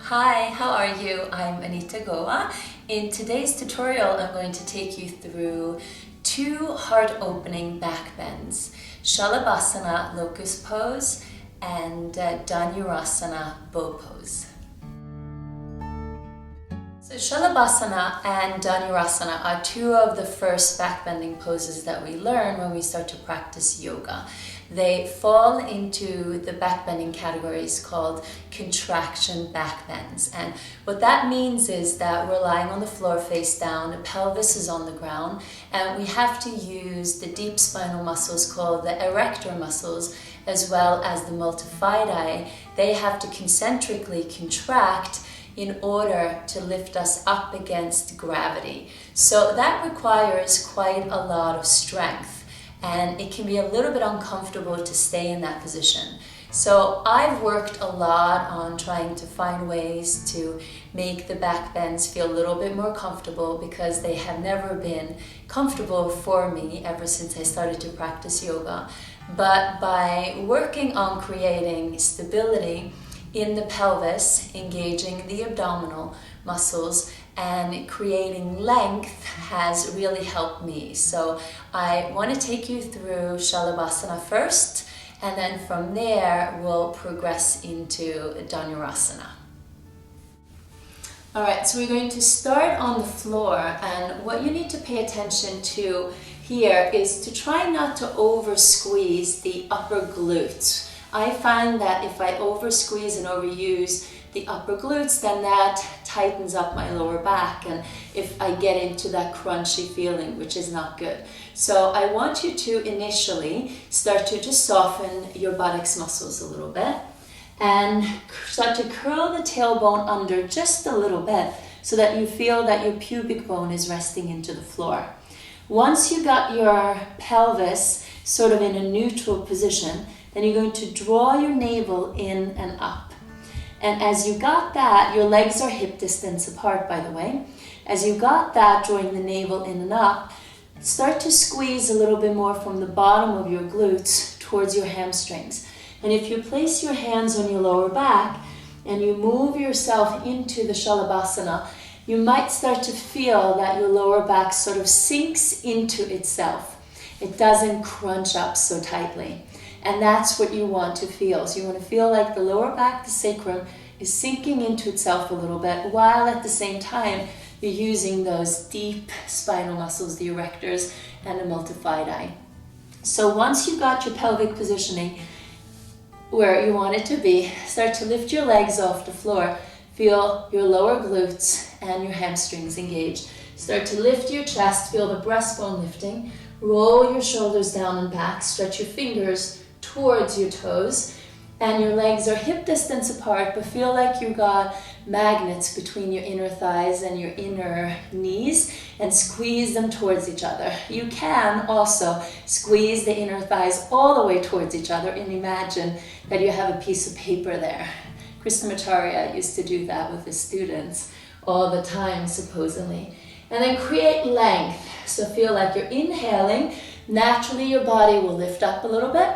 Hi, how are you? I'm Anita Goa. In today's tutorial, I'm going to take you through two heart-opening back bends, salabhasana locust pose and danurasana bow pose. So salabhasana and danurasana are two of the first backbending poses that we learn when we start to practice yoga. They fall into the backbending categories called contraction backbends. And what that means is that we're lying on the floor face down, the pelvis is on the ground, and we have to use the deep spinal muscles called the erector muscles as well as the multifidi. They have to concentrically contract in order to lift us up against gravity. So that requires quite a lot of strength. And it can be a little bit uncomfortable to stay in that position. So I've worked a lot on trying to find ways to make the back bends feel a little bit more comfortable because they have never been comfortable for me ever since I started to practice yoga. But by working on creating stability in the pelvis, engaging the abdominal muscles, and creating length has really helped me. So I want to take you through salabhasana first, and then from there we'll progress into danurasana. Alright, so we're going to start on the floor, and what you need to pay attention to here is to try not to over squeeze the upper glutes. I find that if I over squeeze and overuse the upper glutes, then that tightens up my lower back, and if I get into that crunchy feeling, which is not good. So I want you to initially start to just soften your buttocks muscles a little bit and start to curl the tailbone under just a little bit so that you feel that your pubic bone is resting into the floor. Once you got your pelvis sort of in a neutral position, then you're going to draw your navel in and up. And as you got that, your legs are hip distance apart, by the way. As you got that, drawing the navel in and up, start to squeeze a little bit more from the bottom of your glutes towards your hamstrings. And if you place your hands on your lower back and you move yourself into the salabhasana, you might start to feel that your lower back sort of sinks into itself. It doesn't crunch up so tightly. And that's what you want to feel. So you want to feel like the lower back, the sacrum, is sinking into itself a little bit, while at the same time you're using those deep spinal muscles, the erectors and the multifidi. So once you got your pelvic positioning where you want it to be, start to lift your legs off the floor. Feel your lower glutes and your hamstrings engaged. Start to lift your chest, feel the breastbone lifting. Roll your shoulders down and back, stretch your fingers towards your toes, and your legs are hip distance apart, but feel like you've got magnets between your inner thighs and your inner knees, and squeeze them towards each other. You can also squeeze the inner thighs all the way towards each other and imagine that you have a piece of paper there. Krishnamacharya used to do that with his students all the time, supposedly. And then create length. So feel like you're inhaling, naturally your body will lift up a little bit.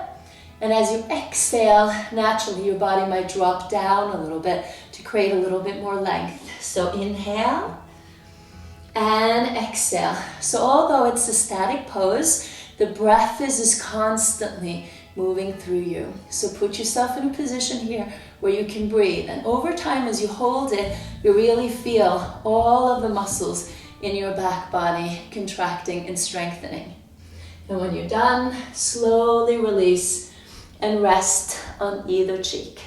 And as you exhale, naturally your body might drop down a little bit to create a little bit more length. So inhale and exhale. So although it's a static pose, the breath is constantly moving through you. So put yourself in a position here where you can breathe. And over time, as you hold it, you really feel all of the muscles in your back body contracting and strengthening. And when you're done, slowly release and rest on either cheek.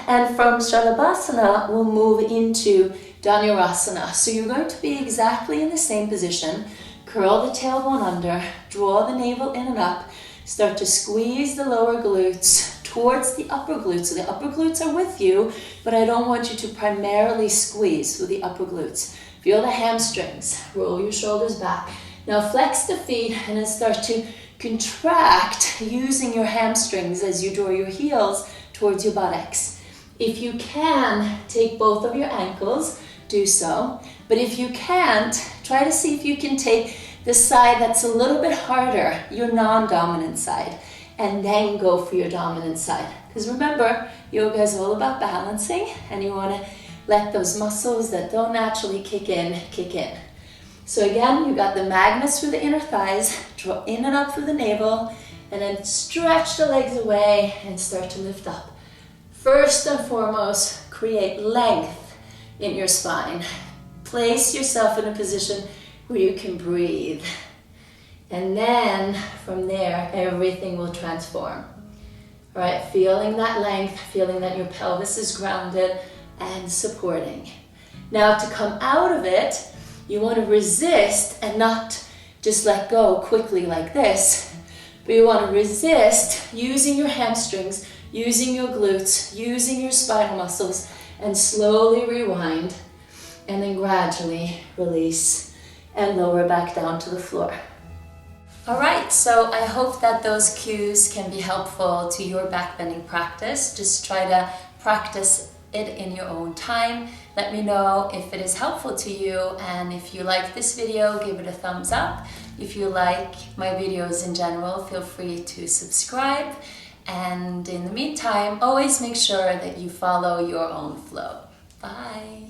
And from salabhasana, we'll move into danurasana. So you're going to be exactly in the same position. Curl the tailbone under, draw the navel in and up, start to squeeze the lower glutes towards the upper glutes. So the upper glutes are with you, but I don't want you to primarily squeeze with the upper glutes. Feel the hamstrings, roll your shoulders back. Now flex the feet and then start to contract using your hamstrings as you draw your heels towards your buttocks. If you can, take both of your ankles, do so. But if you can't, try to see if you can take the side that's a little bit harder, your non-dominant side, and then go for your dominant side. Because remember, yoga is all about balancing, and you want to let those muscles that don't naturally kick in, kick in. So again, you got the magnets through the inner thighs, draw in and up through the navel, and then stretch the legs away and start to lift up. First and foremost, create length in your spine. Place yourself in a position where you can breathe. And then from there, everything will transform. All right, feeling that length, feeling that your pelvis is grounded and supporting. Now to come out of it, you want to resist and not just let go quickly like this, but you want to resist using your hamstrings, using your glutes, using your spinal muscles, and slowly rewind, and then gradually release and lower back down to the floor. All right, so I hope that those cues can be helpful to your backbending practice. Just try to practice it in your own time. Let me know if it is helpful to you, and if you like this video, give it a thumbs up. If you like my videos in general, feel free to subscribe. And in the meantime, always make sure that you follow your own flow. Bye.